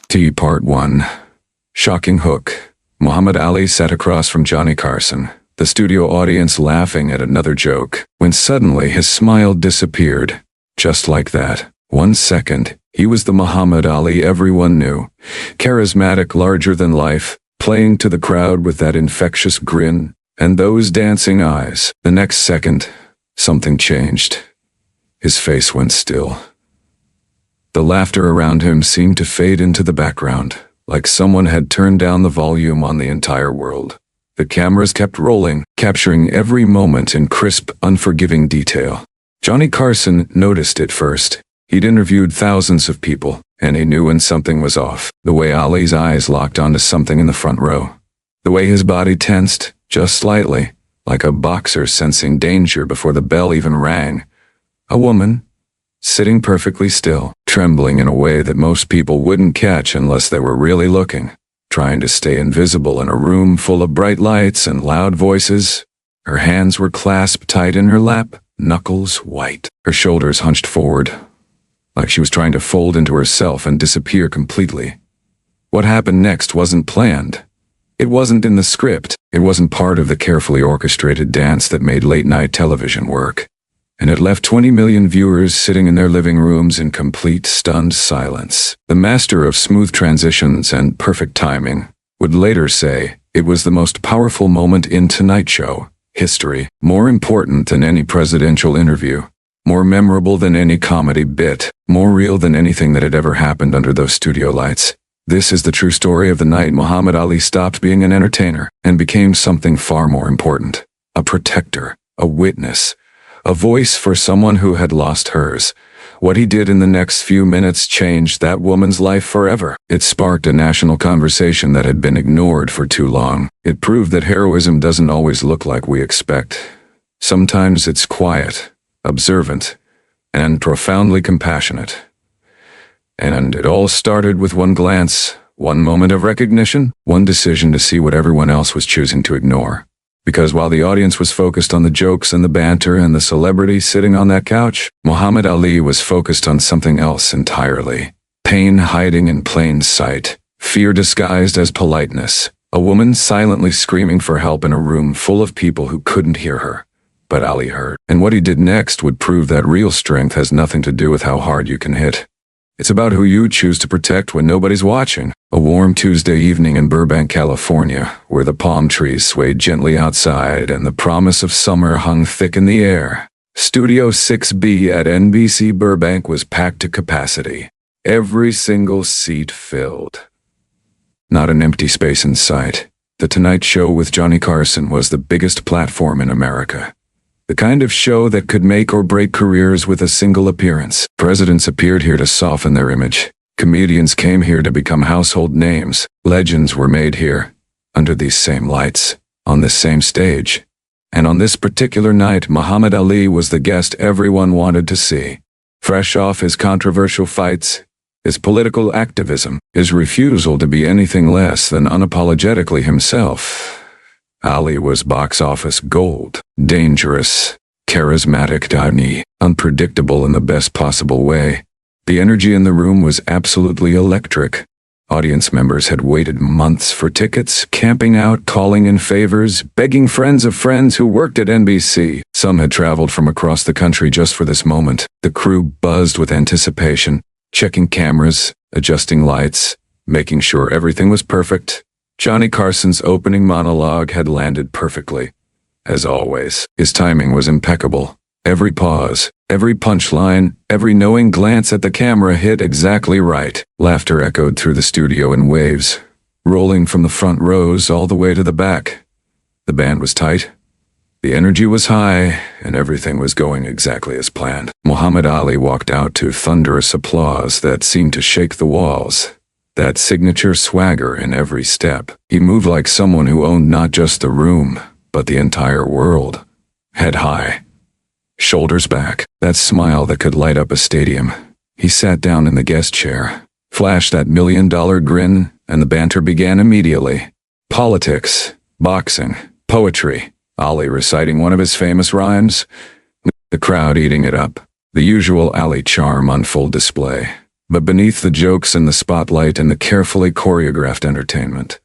T Part 1. Shocking hook. Muhammad Ali sat across from Johnny Carson, the studio audience laughing at another joke, when suddenly his smile disappeared. Just like that. 1 second, he was the Muhammad Ali everyone knew. Charismatic, larger than life, playing to the crowd with that infectious grin, and those dancing eyes. The next second, something changed. His face went still. The laughter around him seemed to fade into the background, like someone had turned down the volume on the entire world. The cameras kept rolling, capturing every moment in crisp, unforgiving detail. Johnny Carson noticed it first. He'd interviewed thousands of people, and he knew when something was off. The way Ali's eyes locked onto something in the front row. The way his body tensed, just slightly, like a boxer sensing danger before the bell even rang. A woman, sitting perfectly still, trembling in a way that most people wouldn't catch unless they were really looking, trying to stay invisible in a room full of bright lights and loud voices. Her hands were clasped tight in her lap, knuckles white, her shoulders hunched forward, like she was trying to fold into herself and disappear completely. What happened next wasn't planned. It wasn't in the script. It wasn't part of the carefully orchestrated dance that made late-night television work. And it left 20 million viewers sitting in their living rooms in complete, stunned silence. The master of smooth transitions and perfect timing would later say it was the most powerful moment in Tonight Show history, more important than any presidential interview, more memorable than any comedy bit, more real than anything that had ever happened under those studio lights. This is the true story of the night Muhammad Ali stopped being an entertainer and became something far more important. A protector, a witness, a voice for someone who had lost hers. What he did in the next few minutes changed that woman's life forever. It sparked a national conversation that had been ignored for too long. It proved that heroism doesn't always look like we expect. Sometimes it's quiet, observant, and profoundly compassionate. And it all started with one glance, one moment of recognition, one decision to see what everyone else was choosing to ignore. Because while the audience was focused on the jokes and the banter and the celebrity sitting on that couch, Muhammad Ali was focused on something else entirely. Pain hiding in plain sight, fear disguised as politeness, a woman silently screaming for help in a room full of people who couldn't hear her. But Ali heard. And what he did next would prove that real strength has nothing to do with how hard you can hit. It's about who you choose to protect when nobody's watching. A warm Tuesday evening in Burbank, California, where the palm trees swayed gently outside and the promise of summer hung thick in the air. Studio 6B at NBC Burbank was packed to capacity. Every single seat filled. Not an empty space in sight. The Tonight Show with Johnny Carson was the biggest platform in America. The kind of show that could make or break careers with a single appearance. Presidents appeared here to soften their image. Comedians came here to become household names. Legends were made here, under these same lights, on this same stage. And on this particular night, Muhammad Ali was the guest everyone wanted to see. Fresh off his controversial fights, his political activism, his refusal to be anything less than unapologetically himself, Ali was box office gold. Dangerous, charismatic, unpredictable in the best possible way. The energy in the room was absolutely electric. Audience members had waited months for tickets, camping out, calling in favors, begging friends of friends who worked at NBC. Some had traveled from across the country just for this moment. The crew buzzed with anticipation, checking cameras, adjusting lights, making sure everything was perfect. Johnny Carson's opening monologue had landed perfectly. As always, his timing was impeccable. Every pause, every punchline, every knowing glance at the camera hit exactly right. Laughter echoed through the studio in waves, rolling from the front rows all the way to the back. The band was tight. The energy was high, and everything was going exactly as planned. Muhammad Ali walked out to thunderous applause that seemed to shake the walls. That signature swagger in every step. He moved like someone who owned not just the room, but the entire world. Head high, shoulders back, that smile that could light up a stadium. He sat down in the guest chair, flashed that $1 million grin, and the banter began immediately. Politics, boxing, poetry, Ali reciting one of his famous rhymes, the crowd eating it up. The usual Ali charm on full display. But beneath the jokes and the spotlight and the carefully choreographed entertainment,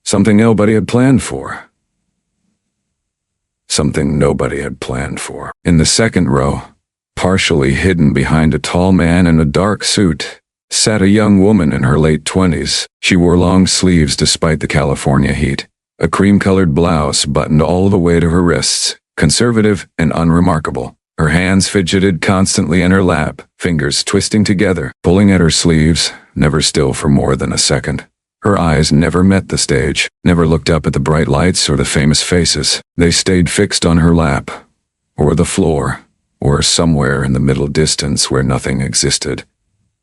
something nobody had planned for. Something nobody had planned for. In the second row, partially hidden behind a tall man in a dark suit, sat a young woman in her late 20s. She wore long sleeves despite the California heat. A cream-colored blouse buttoned all the way to her wrists, conservative and unremarkable. Her hands fidgeted constantly in her lap, fingers twisting together, pulling at her sleeves, never still for more than a second. Her eyes never met the stage, never looked up at the bright lights or the famous faces. They stayed fixed on her lap, or the floor, or somewhere in the middle distance where nothing existed.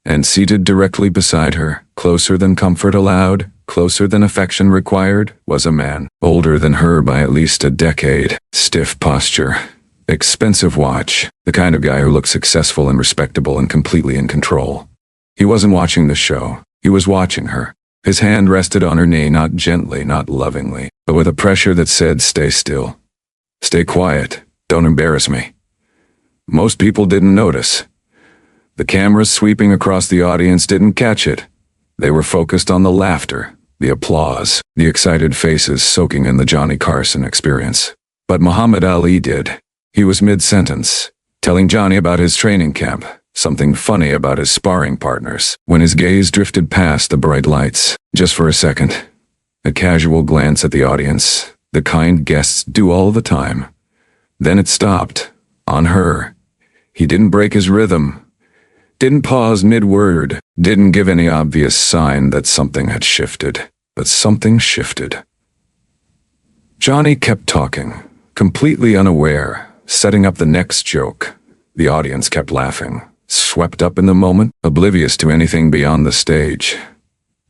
And seated directly beside her, closer than comfort allowed, closer than affection required, was a man, older than her by at least a decade. Stiff posture, expensive watch, the kind of guy who looked successful and respectable and completely in control. He wasn't watching the show, he was watching her. His hand rested on her knee, not gently, not lovingly, but with a pressure that said, "Stay still. Stay quiet. Don't embarrass me." Most people didn't notice. The cameras sweeping across the audience didn't catch it. They were focused on the laughter, the applause, the excited faces soaking in the Johnny Carson experience. But Muhammad Ali did. He was mid-sentence, telling Johnny about his training camp, something funny about his sparring partners, when his gaze drifted past the bright lights, just for a second. A casual glance at the audience, the kind guests do all the time. Then it stopped, on her. He didn't break his rhythm, didn't pause mid-word, didn't give any obvious sign that something had shifted, but something shifted. Johnny kept talking, completely unaware, setting up the next joke. The audience kept laughing, swept up in the moment, oblivious to anything beyond the stage.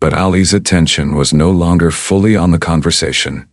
But Ali's attention was no longer fully on the conversation.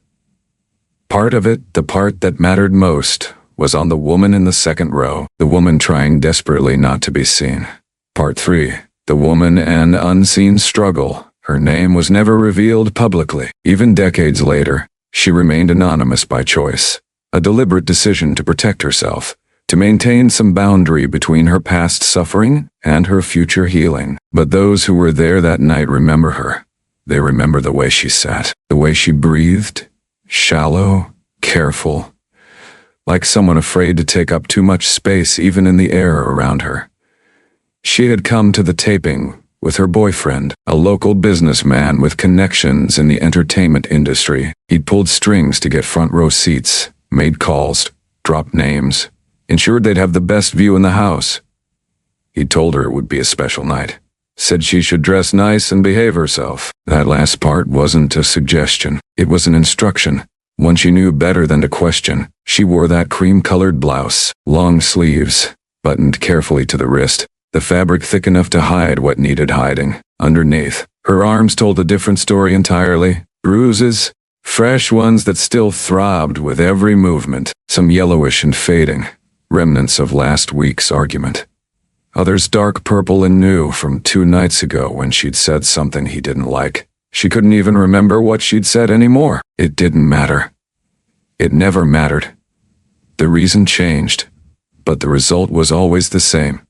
Part of it, the part that mattered most, was on the woman in the second row, the woman trying desperately not to be seen. Part 3, the woman and unseen struggle. Her name was never revealed publicly. Even decades later, she remained anonymous by choice, a deliberate decision to protect herself, to maintain some boundary between her past suffering and her future healing. But those who were there that night remember her. They remember the way she sat, the way she breathed, shallow, careful, like someone afraid to take up too much space even in the air around her. She had come to the taping with her boyfriend, a local businessman with connections in the entertainment industry. He'd pulled strings to get front row seats, made calls, dropped names, ensured they'd have the best view in the house. He'd told her it would be a special night, said she should dress nice and behave herself. That last part wasn't a suggestion, it was an instruction, one she knew better than to question. She wore that cream-colored blouse, long sleeves, buttoned carefully to the wrist, the fabric thick enough to hide what needed hiding. Underneath, her arms told a different story entirely. Bruises, fresh ones that still throbbed with every movement, some yellowish and fading, remnants of last week's argument. Others dark purple and new from 2 nights ago when she'd said something he didn't like. She couldn't even remember what she'd said anymore. It didn't matter. It never mattered. The reason changed, but the result was always the same.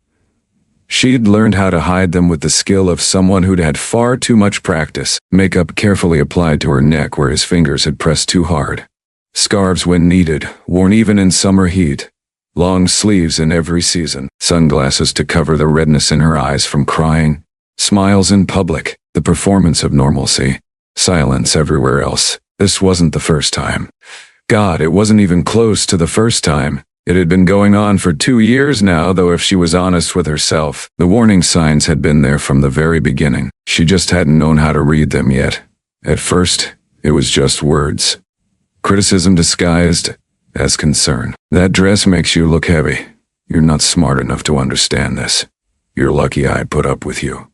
She'd learned how to hide them with the skill of someone who'd had far too much practice, makeup carefully applied to her neck where his fingers had pressed too hard. Scarves when needed, worn even in summer heat. Long sleeves in every season, sunglasses to cover the redness in her eyes from crying, smiles in public, the performance of normalcy, silence everywhere else. This wasn't the first time. God, it wasn't even close to the first time. It had been going on for 2 years now, though if she was honest with herself, the warning signs had been there from the very beginning. She just hadn't known how to read them yet. At first, it was just words. Criticism disguised as concern. That dress makes you look heavy. You're not smart enough to understand this. You're lucky I put up with you.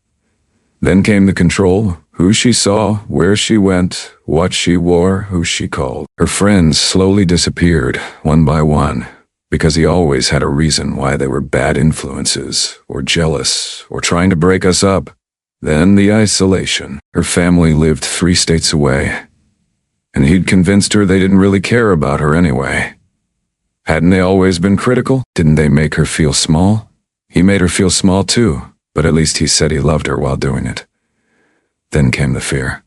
Then came the control, who she saw, where she went, what she wore, who she called. Her friends slowly disappeared, one by one, because he always had a reason why they were bad influences, or jealous, or trying to break us up. Then the isolation. Her family lived 3 states away, and he'd convinced her they didn't really care about her anyway. Hadn't they always been critical? Didn't they make her feel small? He made her feel small too. but at least he said he loved her while doing it. Then came the fear.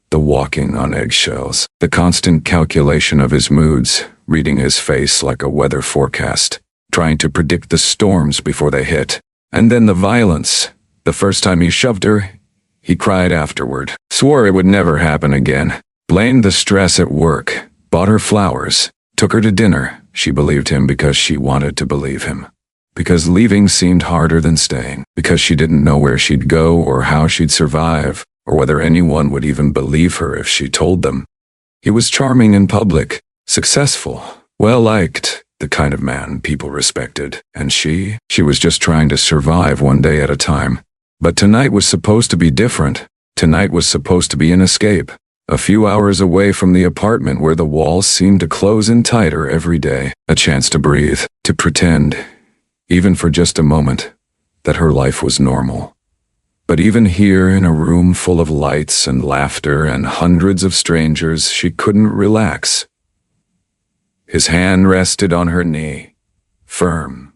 The walking on eggshells, the constant calculation of his moods, reading his face like a weather forecast, trying to predict the storms before they hit. And then the violence. The first time he shoved her, he cried afterward, swore it would never happen again, blamed the stress at work, bought her flowers, took her to dinner. She believed him because she wanted to believe him. Because leaving seemed harder than staying. Because she didn't know where she'd go or how she'd survive, or whether anyone would even believe her if she told them. He was charming in public, successful, well-liked, the kind of man people respected. And she was just trying to survive one day at a time. But tonight was supposed to be different. Tonight was supposed to be an escape. A few hours away from the apartment where the walls seemed to close in tighter every day. A chance to breathe, to pretend, even for just a moment, that her life was normal. But even here, in a room full of lights and laughter and hundreds of strangers, she couldn't relax. His hand rested on her knee, firm,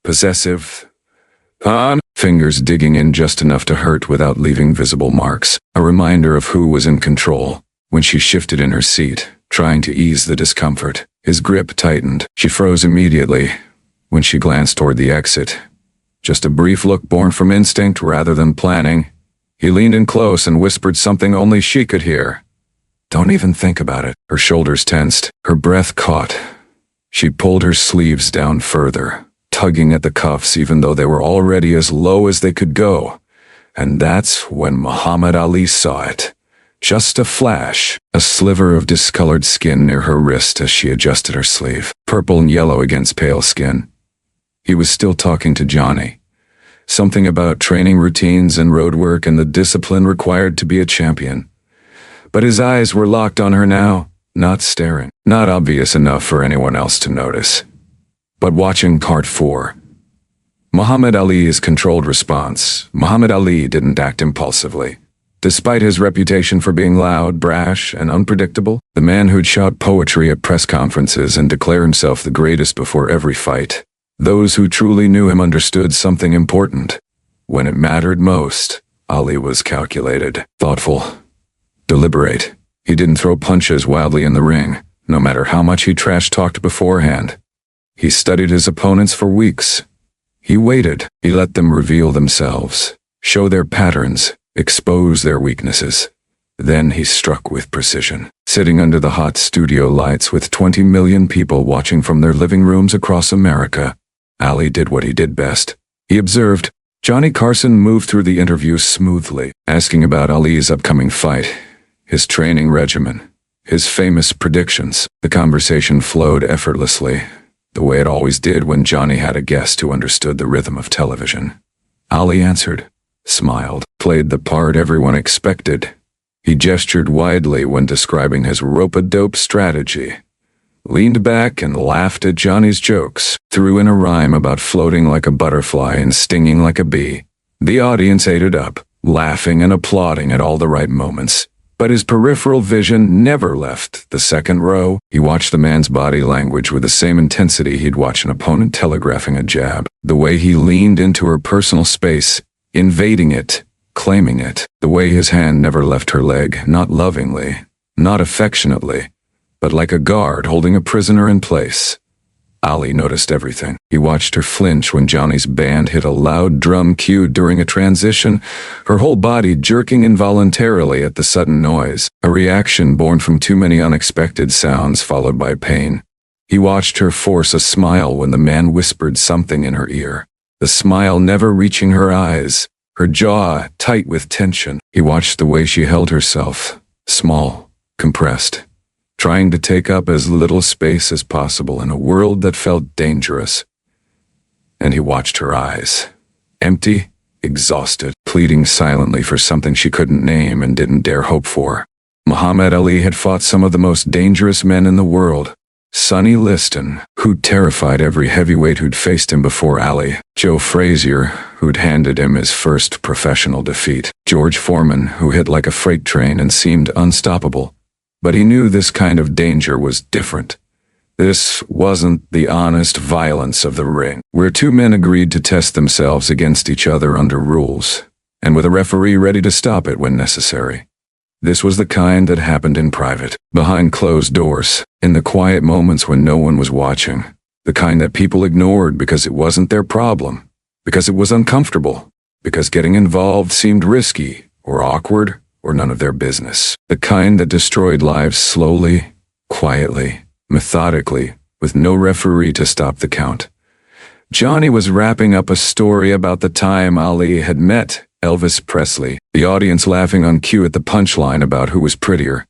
possessive, fingers digging in just enough to hurt without leaving visible marks, a reminder of who was in control. When she shifted in her seat, trying to ease the discomfort, his grip tightened. She froze immediately when she glanced toward the exit. Just a brief look born from instinct rather than planning. He leaned in close and whispered something only she could hear. "Don't even think about it." Her shoulders tensed, her breath caught. She pulled her sleeves down further, tugging at the cuffs even though they were already as low as they could go. And that's when Muhammad Ali saw it. Just a flash, a sliver of discolored skin near her wrist as she adjusted her sleeve, purple and yellow against pale skin. He was still talking to Johnny. Something about training routines and road work and the discipline required to be a champion. But his eyes were locked on her now, not staring, not obvious enough for anyone else to notice. But watching Part 4. Muhammad Ali's controlled response. Muhammad Ali didn't act impulsively. Despite his reputation for being loud, brash, and unpredictable, the man who'd shout poetry at press conferences and declare himself the greatest before every fight. Those who truly knew him understood something important. When it mattered most, Ali was calculated, thoughtful, deliberate. He didn't throw punches wildly in the ring, no matter how much he trash-talked beforehand. He studied his opponents for weeks. He waited. He let them reveal themselves, show their patterns, expose their weaknesses. Then he struck with precision. Sitting under the hot studio lights with 20 million people watching from their living rooms across America, Ali did what he did best. He observed. Johnny Carson moved through the interview smoothly, asking about Ali's upcoming fight, his training regimen, his famous predictions. The conversation flowed effortlessly, the way it always did when Johnny had a guest who understood the rhythm of television. Ali answered, smiled, played the part everyone expected. He gestured widely when describing his rope-a-dope strategy, leaned back and laughed at Johnny's jokes, threw in a rhyme about floating like a butterfly and stinging like a bee. The audience ate it up, laughing and applauding at all the right moments. But his peripheral vision never left the second row. He watched the man's body language with the same intensity he'd watch an opponent telegraphing a jab. The way he leaned into her personal space, invading it, claiming it. The way his hand never left her leg, not lovingly, not affectionately, but like a guard holding a prisoner in place. Ali noticed everything. He watched her flinch when Johnny's band hit a loud drum cue during a transition, her whole body jerking involuntarily at the sudden noise, a reaction born from too many unexpected sounds followed by pain. He watched her force a smile when the man whispered something in her ear, the smile never reaching her eyes, her jaw tight with tension. He watched the way she held herself, small, compressed, trying to take up as little space as possible in a world that felt dangerous. And he watched her eyes, empty, exhausted, pleading silently for something she couldn't name and didn't dare hope for. Muhammad Ali had fought some of the most dangerous men in the world. Sonny Liston, who'd terrified every heavyweight who'd faced him before Ali. Joe Frazier, who'd handed him his first professional defeat. George Foreman, who hit like a freight train and seemed unstoppable. But he knew this kind of danger was different. This wasn't the honest violence of the ring, where two men agreed to test themselves against each other under rules, and with a referee ready to stop it when necessary. This was the kind that happened in private, behind closed doors, in the quiet moments when no one was watching. The kind that people ignored because it wasn't their problem, because it was uncomfortable, because getting involved seemed risky, or awkward, or none of their business. The kind that destroyed lives slowly, quietly, methodically, with no referee to stop the count. Johnny was wrapping up a story about the time Ali had met Elvis Presley, the audience laughing on cue at the punchline about who was prettier.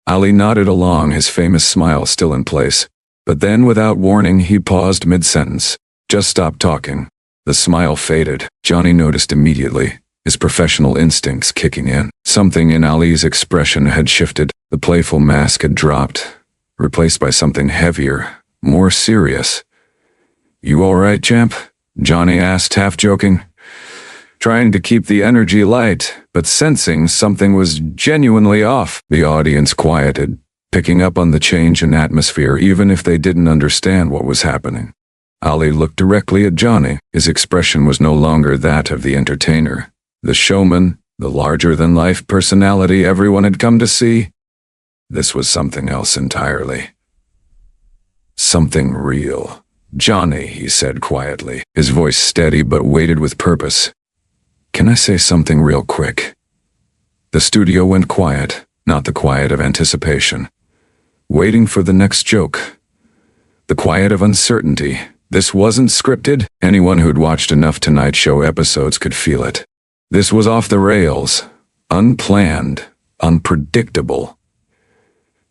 Ali nodded along, his famous smile still in place. But then, without warning, he paused mid-sentence. Just stopped talking. The smile faded. Johnny noticed immediately, his professional instincts kicking in. Something in Ali's expression had shifted. The playful mask had dropped, replaced by something heavier, more serious. "You all right, champ?" Johnny asked, half joking, trying to keep the energy light, but sensing something was genuinely off. The audience quieted, picking up on the change in atmosphere even if they didn't understand what was happening. Ali looked directly at Johnny. His expression was no longer that of the entertainer, the showman, the larger-than-life personality everyone had come to see. This was something else entirely. Something real. "Johnny," he said quietly, his voice steady but weighted with purpose. "Can I say something real quick?" The studio went quiet, not the quiet of anticipation, waiting for the next joke. The quiet of uncertainty. This wasn't scripted. Anyone who'd watched enough Tonight Show episodes could feel it. This was off the rails, unplanned, unpredictable.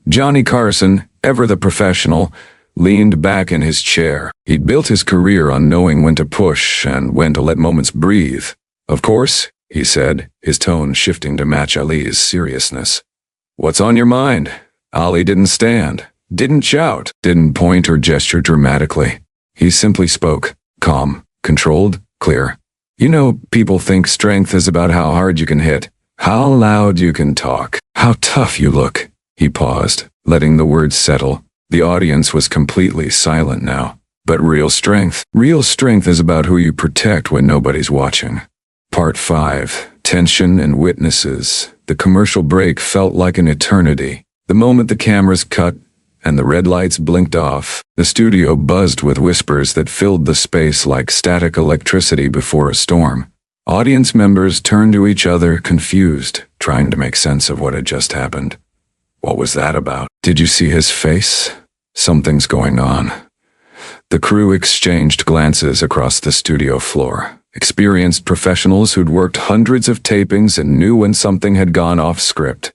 Johnny Carson, ever the professional, leaned back in his chair. He'd built his career on knowing when to push and when to let moments breathe. "Of course," he said, his tone shifting to match Ali's seriousness. "What's on your mind?" Ali didn't stand, didn't shout, didn't point or gesture dramatically. He simply spoke, calm, controlled, clear. "You know, people think strength is about how hard you can hit, how loud you can talk, how tough you look." He paused, letting the words settle. The audience was completely silent now. "But real strength is about who you protect when nobody's watching." Part 5. Tension and witnesses. The commercial break felt like an eternity. The moment the cameras cut and the red lights blinked off, the studio buzzed with whispers that filled the space like static electricity before a storm. Audience members turned to each other, confused, trying to make sense of what had just happened. What was that about? Did you see his face? Something's going on. The crew exchanged glances across the studio floor. Experienced professionals who'd worked hundreds of tapings and knew when something had gone off script.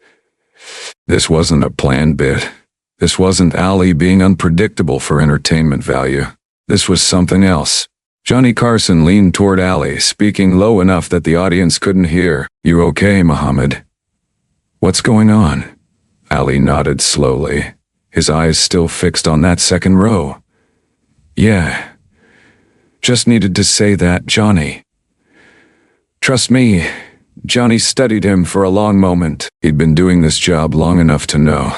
This wasn't a planned bit. This wasn't Ali being unpredictable for entertainment value. This was something else. Johnny Carson leaned toward Ali, speaking low enough that the audience couldn't hear. "You okay, Muhammad?" "What's going on?" Ali nodded slowly, his eyes still fixed on that second row. "Yeah. Just needed to say that, Johnny. Trust me." Johnny studied him for a long moment. He'd been doing this job long enough to know.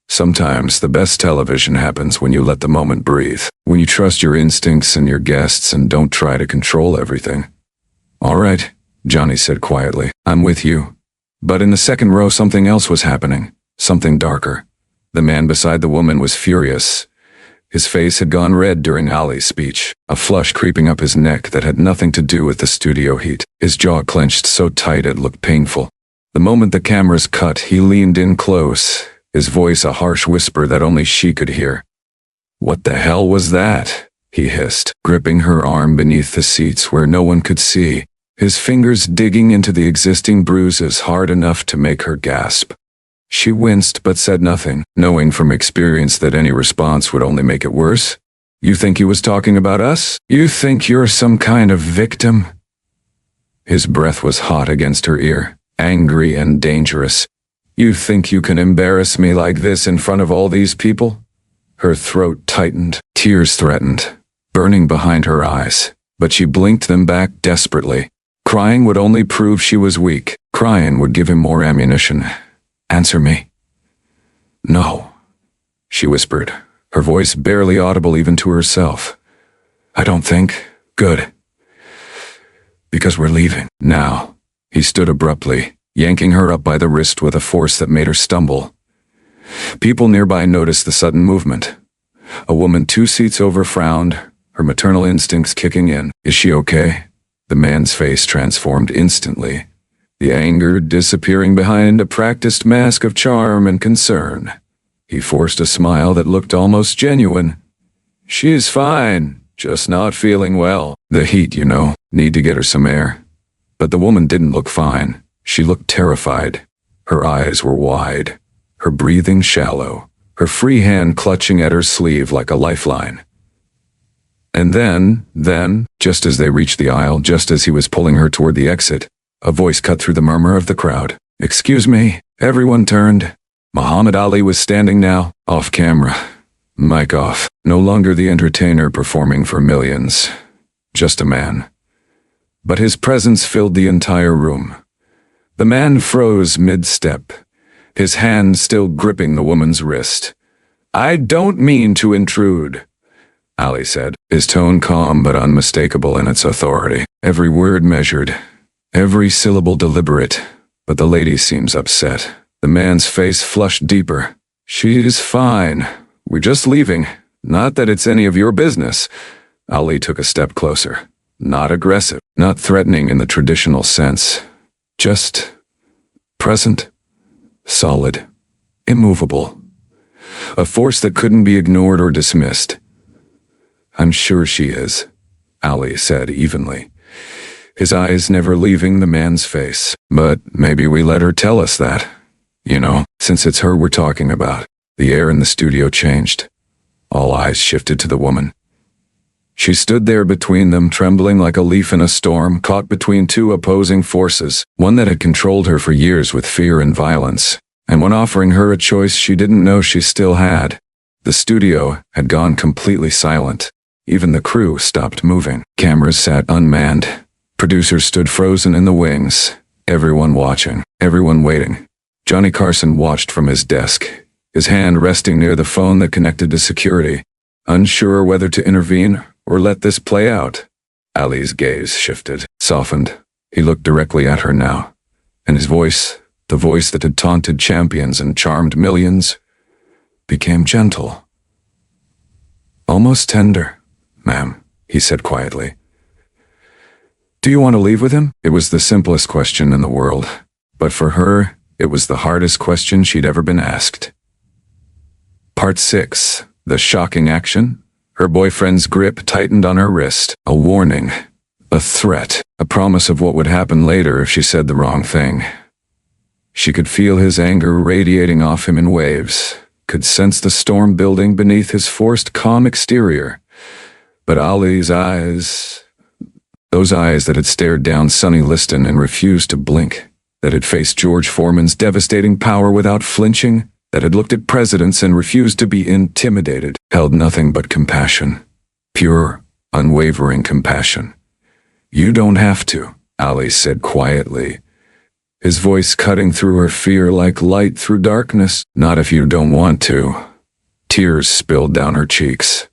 Sometimes the best television happens when you let the moment breathe, when you trust your instincts and your guests and don't try to control everything. "All right," Johnny said quietly. "I'm with you." But in the second row something else was happening, something darker. The man beside the woman was furious. His face had gone red during Ali's speech, a flush creeping up his neck that had nothing to do with the studio heat. His jaw clenched so tight it looked painful. The moment the cameras cut, he leaned in close, his voice a harsh whisper that only she could hear. "What the hell was that?" he hissed, gripping her arm beneath the seats where no one could see, his fingers digging into the existing bruises hard enough to make her gasp. She winced but said nothing, knowing from experience that any response would only make it worse. "You think he was talking about us? You think you're some kind of victim?" His breath was hot against her ear, angry and dangerous. "You think you can embarrass me like this in front of all these people?" Her throat tightened, tears threatened, burning behind her eyes, but she blinked them back desperately. Crying would only prove she was weak. Crying would give him more ammunition. "Answer me." "No," she whispered, her voice barely audible even to herself. "I don't think. Good. Because we're leaving. Now." He stood abruptly, yanking her up by the wrist with a force that made her stumble. People nearby noticed the sudden movement. A woman 2 seats over frowned, her maternal instincts kicking in. "Is she okay?" The man's face transformed instantly, the anger disappearing behind a practiced mask of charm and concern. He forced a smile that looked almost genuine. "She's fine, just not feeling well. The heat, you know. Need to get her some air." But the woman didn't look fine. She looked terrified. Her eyes were wide, her breathing shallow, her free hand clutching at her sleeve like a lifeline. And then, just as they reached the aisle, just as he was pulling her toward the exit, a voice cut through the murmur of the crowd. "Excuse me." Everyone turned. Muhammad Ali was standing now, off camera. Mic off. No longer the entertainer performing for millions. Just a man. But his presence filled the entire room. The man froze mid-step, his hand still gripping the woman's wrist. "I don't mean to intrude," Ali said, his tone calm but unmistakable in its authority. Every word measured, every syllable deliberate, but the lady seems upset. The man's face flushed deeper. "She's fine. We're just leaving. Not that it's any of your business." Ali took a step closer. Not aggressive, not threatening in the traditional sense. Just present, solid, immovable. A force that couldn't be ignored or dismissed. "I'm sure she is," Ali said evenly, his eyes never leaving the man's face. "But maybe we let her tell us that. You know, since it's her we're talking about." The air in the studio changed. All eyes shifted to the woman. She stood there between them, trembling like a leaf in a storm, caught between 2 opposing forces, one that had controlled her for years with fear and violence, and one offering her a choice she didn't know she still had. The studio had gone completely silent. Even the crew stopped moving. Cameras sat unmanned. Producers stood frozen in the wings. Everyone watching, everyone waiting. Johnny Carson watched from his desk, his hand resting near the phone that connected to security, unsure whether to intervene or let this play out. Ali's gaze shifted, softened. He looked directly at her now, and his voice, the voice that had taunted champions and charmed millions, became gentle. Almost tender. "Ma'am," he said quietly. "Do you want to leave with him?" It was the simplest question in the world, but for her, it was the hardest question she'd ever been asked. Part 6. The shocking action. Her boyfriend's grip tightened on her wrist. A warning. A threat. A promise of what would happen later if she said the wrong thing. She could feel his anger radiating off him in waves, could sense the storm building beneath his forced calm exterior. But Ali's eyes, those eyes that had stared down Sonny Liston and refused to blink, that had faced George Foreman's devastating power without flinching, that had looked at presidents and refused to be intimidated, held nothing but compassion. Pure, unwavering compassion. "You don't have to," Ali said quietly, his voice cutting through her fear like light through darkness. "Not if you don't want to." Tears spilled down her cheeks.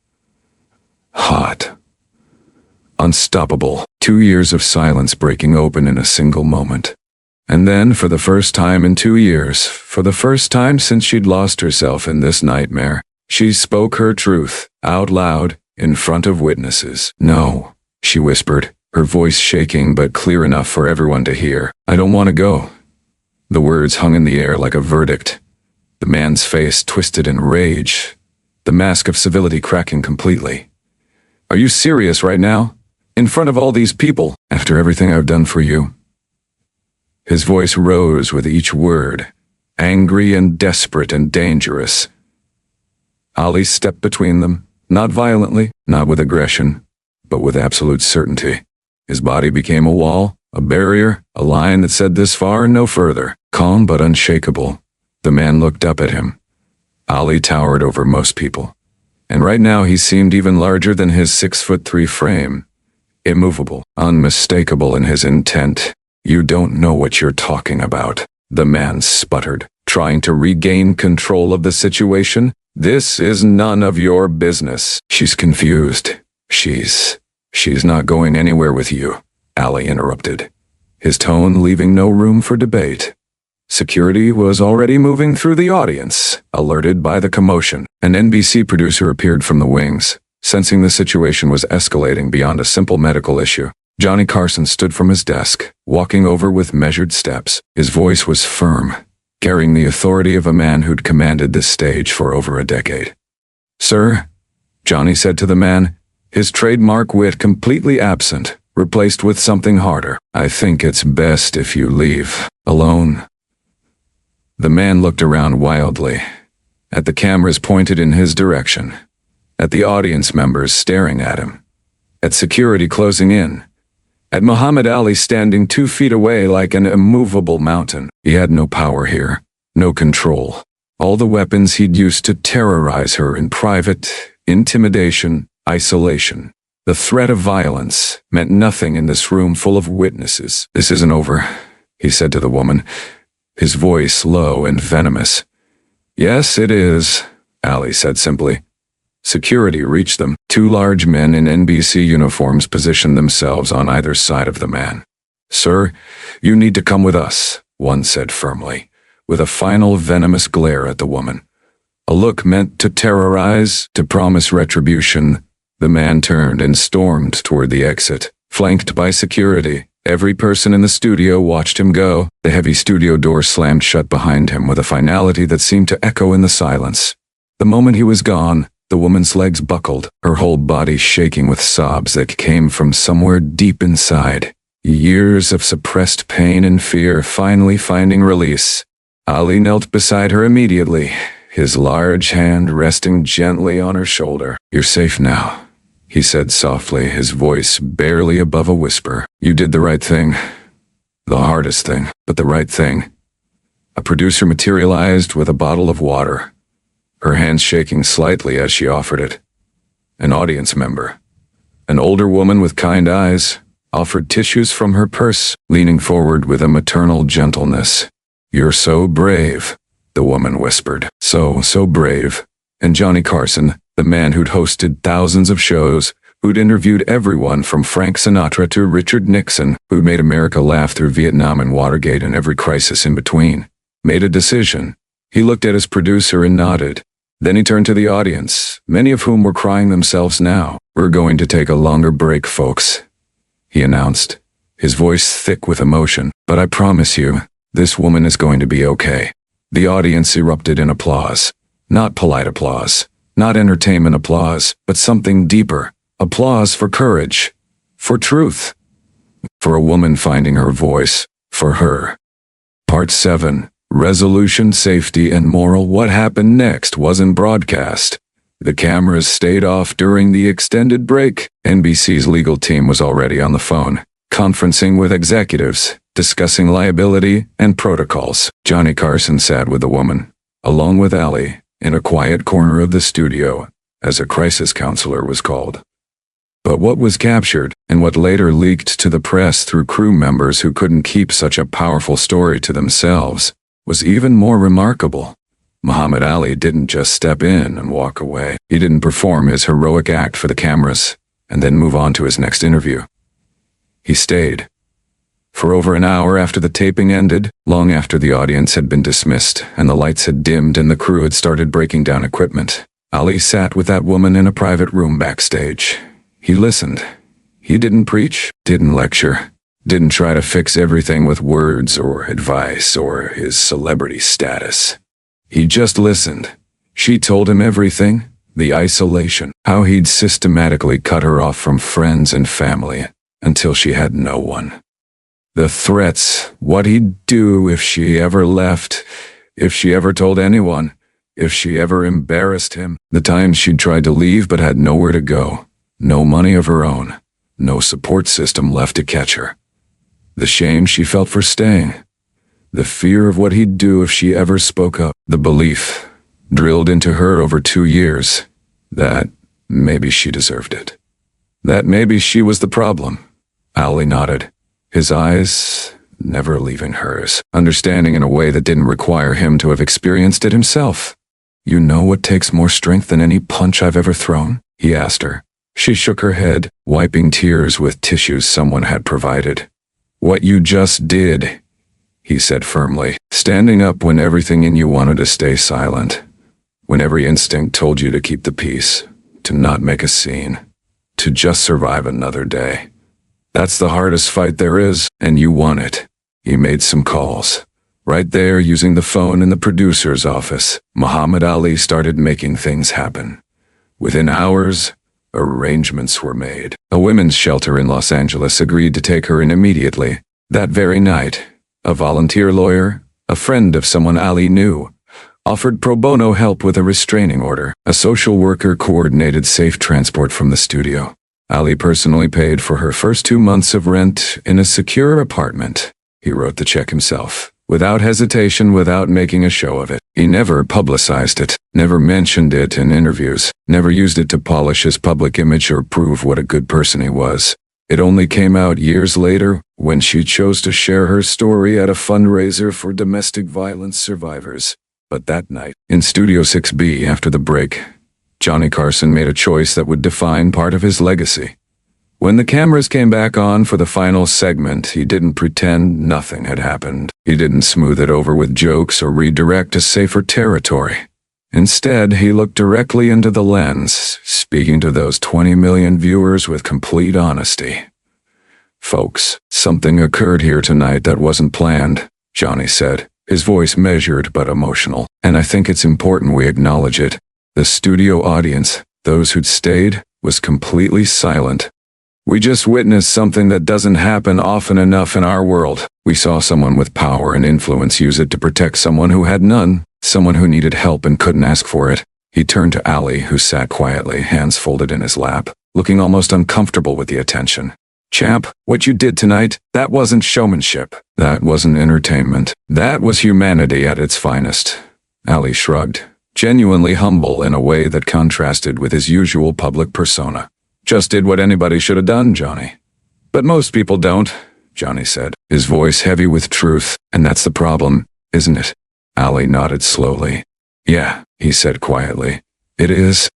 Hot. Unstoppable. 2 years of silence breaking open in a single moment. And then, for the first time in 2 years, for the first time since she'd lost herself in this nightmare, she spoke her truth, out loud, in front of witnesses. "No," she whispered, her voice shaking but clear enough for everyone to hear. "I don't want to go." The words hung in the air like a verdict. The man's face twisted in rage, the mask of civility cracking completely. "Are you serious right now? In front of all these people, after everything I've done for you?" His voice rose with each word, angry and desperate and dangerous. Ali stepped between them, not violently, not with aggression, but with absolute certainty. His body became a wall, a barrier, a line that said this far and no further. Calm but unshakable, the man looked up at him. Ali towered over most people, and right now he seemed even larger than his 6'3" frame. Immovable, unmistakable in his intent. "You don't know what you're talking about," the man sputtered, trying to regain control of the situation. This is none of your business. She's confused. She's not going anywhere with you, Ali interrupted, his tone leaving no room for debate. Security was already moving through the audience, alerted by the commotion. An NBC producer appeared from the wings, sensing the situation was escalating beyond a simple medical issue. Johnny Carson stood from his desk, walking over with measured steps. His voice was firm, carrying the authority of a man who'd commanded this stage for over a decade. "Sir," Johnny said to the man, his trademark wit completely absent, replaced with something harder. "I think it's best if you leave alone." The man looked around wildly, at the cameras pointed in his direction, at the audience members staring at him, at security closing in, at Muhammad Ali standing 2 feet away like an immovable mountain. He had no power here, no control. All the weapons he'd used to terrorize her in private, intimidation, isolation. The threat of violence meant nothing in this room full of witnesses. "This isn't over," he said to the woman, his voice low and venomous. "Yes, it is," Ali said simply. Security reached them. 2 large men in NBC uniforms positioned themselves on either side of the man. "Sir, you need to come with us," one said firmly, with a final venomous glare at the woman. A look meant to terrorize, to promise retribution. The man turned and stormed toward the exit, flanked by security. Every person in the studio watched him go. The heavy studio door slammed shut behind him with a finality that seemed to echo in the silence. The moment he was gone, the woman's legs buckled, her whole body shaking with sobs that came from somewhere deep inside. Years of suppressed pain and fear finally finding release. Ali knelt beside her immediately, his large hand resting gently on her shoulder. "You're safe now," he said softly, his voice barely above a whisper. "You did the right thing. The hardest thing, but the right thing." A producer materialized with a bottle of water, her hands shaking slightly as she offered it. An audience member, an older woman with kind eyes, offered tissues from her purse, leaning forward with a maternal gentleness. "You're so brave," the woman whispered. So brave." And Johnny Carson, the man who'd hosted thousands of shows, who'd interviewed everyone from Frank Sinatra to Richard Nixon, who'd made America laugh through Vietnam and Watergate and every crisis in between, made a decision. He looked at his producer and nodded. Then he turned to the audience, many of whom were crying themselves now. "We're going to take a longer break, folks," he announced, his voice thick with emotion. "But I promise you, this woman is going to be okay." The audience erupted in applause. Not polite applause, not entertainment applause, but something deeper. Applause for courage, for truth, for a woman finding her voice, for her. Part 7. Resolution, Safety, and Moral. What happened next wasn't broadcast. The cameras stayed off during the extended break. NBC's legal team was already on the phone, conferencing with executives, discussing liability and protocols. Johnny Carson sat with the woman, along with Ali, in a quiet corner of the studio, as a crisis counselor was called. But what was captured, and what later leaked to the press through crew members who couldn't keep such a powerful story to themselves, was even more remarkable. Muhammad Ali didn't just step in and walk away. He didn't perform his heroic act for the cameras, and then move on to his next interview. He stayed. For over an hour after the taping ended, long after the audience had been dismissed and the lights had dimmed and the crew had started breaking down equipment, Ali sat with that woman in a private room backstage. He listened. He didn't preach, didn't lecture, didn't try to fix everything with words or advice or his celebrity status. He just listened. She told him everything, the isolation, how he'd systematically cut her off from friends and family until she had no one. The threats, what he'd do if she ever left, if she ever told anyone, if she ever embarrassed him. The times she'd tried to leave but had nowhere to go, no money of her own, no support system left to catch her. The shame she felt for staying. The fear of what he'd do if she ever spoke up. The belief, drilled into her over 2 years, that maybe she deserved it. That maybe she was the problem. Ali nodded, his eyes never leaving hers, understanding in a way that didn't require him to have experienced it himself. You know what takes more strength than any punch I've ever thrown? He asked her. She shook her head, wiping tears with tissues someone had provided. What you just did, he said firmly, standing up when everything in you wanted to stay silent, when every instinct told you to keep the peace, to not make a scene, to just survive another day. That's the hardest fight there is, and you won it. He made some calls. Right there, using the phone in the producer's office, Muhammad Ali started making things happen. Within hours, arrangements were made. A women's shelter in Los Angeles agreed to take her in immediately. That very night, a volunteer lawyer, a friend of someone Ali knew, offered pro bono help with a restraining order. A social worker coordinated safe transport from the studio. Ali personally paid for her first 2 months of rent in a secure apartment. He wrote the check himself, without hesitation, without making a show of it. He never publicized it, never mentioned it in interviews, never used it to polish his public image or prove what a good person he was. It only came out years later, when she chose to share her story at a fundraiser for domestic violence survivors. But that night, in Studio 6B after the break, Johnny Carson made a choice that would define part of his legacy. When the cameras came back on for the final segment, he didn't pretend nothing had happened. He didn't smooth it over with jokes or redirect to safer territory. Instead, he looked directly into the lens, speaking to those 20 million viewers with complete honesty. Folks, something occurred here tonight that wasn't planned, Johnny said, his voice measured but emotional, and I think it's important we acknowledge it. The studio audience, those who'd stayed, was completely silent. We just witnessed something that doesn't happen often enough in our world. We saw someone with power and influence use it to protect someone who had none, someone who needed help and couldn't ask for it. He turned to Ali, who sat quietly, hands folded in his lap, looking almost uncomfortable with the attention. Champ, what you did tonight, that wasn't showmanship. That wasn't entertainment. That was humanity at its finest. Ali shrugged, genuinely humble in a way that contrasted with his usual public persona. Just did what anybody should have done, Johnny. But most people don't, Johnny said, his voice heavy with truth, and that's the problem, isn't it? Ali nodded slowly. Yeah, he said quietly. It is.